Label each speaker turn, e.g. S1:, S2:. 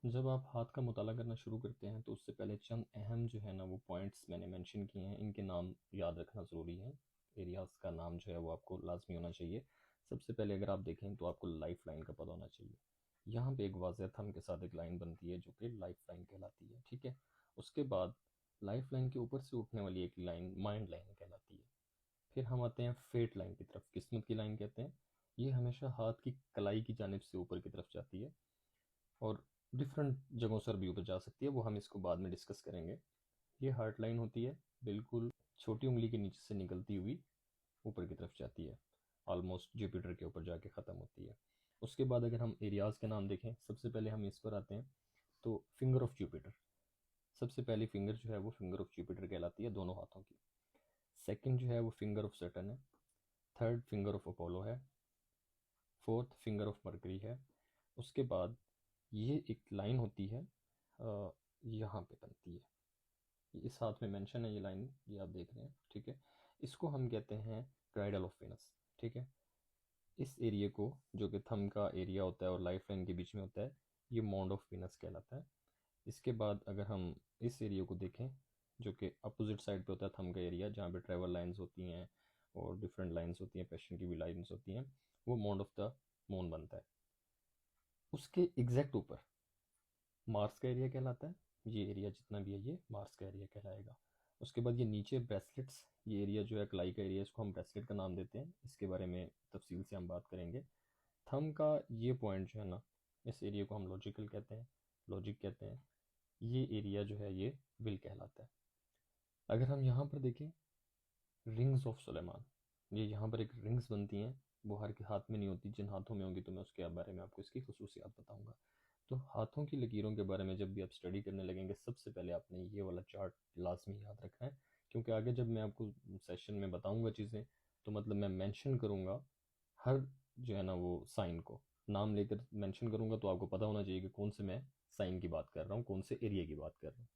S1: जब आप हाथ का मुताला करना शुरू करते हैं तो उससे पहले चंद अहम जो है ना वो पॉइंट्स मैंने मेंशन किए हैं, इनके नाम याद रखना ज़रूरी है। एरियाज़ का नाम जो है वो आपको लाजमी होना चाहिए। सबसे पहले अगर आप देखें तो आपको लाइफ लाइन का पता होना चाहिए। यहाँ पे एक वाज़ह थंब के साथ एक लाइन बनती है जो कि लाइफ लाइन कहलाती है, ठीक है। उसके बाद लाइफ लाइन के ऊपर से उठने वाली एक लाइन माइंड लाइन कहलाती है। फिर हम आते हैं फेट लाइन की तरफ, किस्मत की लाइन कहते हैं। ये हमेशा हाथ की कलाई की जानिब से ऊपर की तरफ जाती है और डिफरेंट जगहों से भी ऊपर जा सकती है, वो हम इसको बाद में डिस्कस करेंगे। ये हार्ट लाइन होती है, बिल्कुल छोटी उंगली के नीचे से निकलती हुई ऊपर की तरफ जाती है, ऑलमोस्ट जुपिटर के ऊपर जाके ख़त्म होती है। उसके बाद अगर हम एरियाज़ के नाम देखें, सबसे पहले हम इस पर आते हैं तो फिंगर ऑफ जुपिटर। सबसे पहली फिंगर जो है वो फिंगर ऑफ जुपिटर कहलाती है, दोनों हाथों की। सेकंड जो है वो फिंगर ऑफ सैटर्न है। थर्ड फिंगर ऑफ अपोलो है। फोर्थ फिंगर ऑफ मरकरी है। उसके बाद ये एक लाइन होती है, यहाँ पे बनती है, ये इस हाथ में मेंशन है ये लाइन, ये आप देख रहे हैं, ठीक है। इसको हम कहते हैं क्राइडल ऑफ वेनस, ठीक है। इस एरिया को, जो कि थंब का एरिया होता है और लाइफ लाइन के बीच में होता है, ये माउंड ऑफ वेनस कहलाता है। इसके बाद अगर हम इस एरिया को देखें, जो कि अपोजिट साइड पे होता है थंब का एरिया, जहाँ पे ट्रेवल लाइंस होती हैं और डिफरेंट लाइंस होती हैं, पैशन की भी लाइंस होती हैं, वो माउंड ऑफ द मून बनता है। उसके एग्जैक्ट ऊपर मार्स का एरिया कहलाता है। ये एरिया जितना भी है ये मार्स का एरिया कहलाएगा। उसके बाद ये नीचे ब्रेसलेट्स, ये एरिया जो है कलाई का एरिया, इसको हम ब्रेसलेट का नाम देते हैं, इसके बारे में तफसील से हम बात करेंगे। थंब का ये पॉइंट जो है ना, इस एरिया को हम लॉजिकल कहते हैं, लॉजिक कहते हैं। ये एरिया जो है ये विल कहलाता है। अगर हम यहाँ पर देखें, रिंग्स ऑफ सुलेमान, ये यहाँ पर एक रिंग्स बनती हैं, वो हर के हाथ में नहीं होती, जिन हाथों में होंगी तो मैं उसके बारे में आपको इसकी खसूसियात बताऊंगा। तो हाथों की लकीरों के बारे में जब भी आप स्टडी करने लगेंगे, सबसे पहले आपने ये वाला चार्ट लाजमी याद रखना है, क्योंकि आगे जब मैं आपको सेशन में बताऊंगा चीज़ें, तो मतलब मैं मेंशन करूंगा हर जो है ना वो साइन को नाम लेकर मेंशन करूंगा, तो आपको पता होना चाहिए कि कौन से मैं साइन की बात कर रहा हूँ, कौन से एरिया की बात कर रहा हूँ।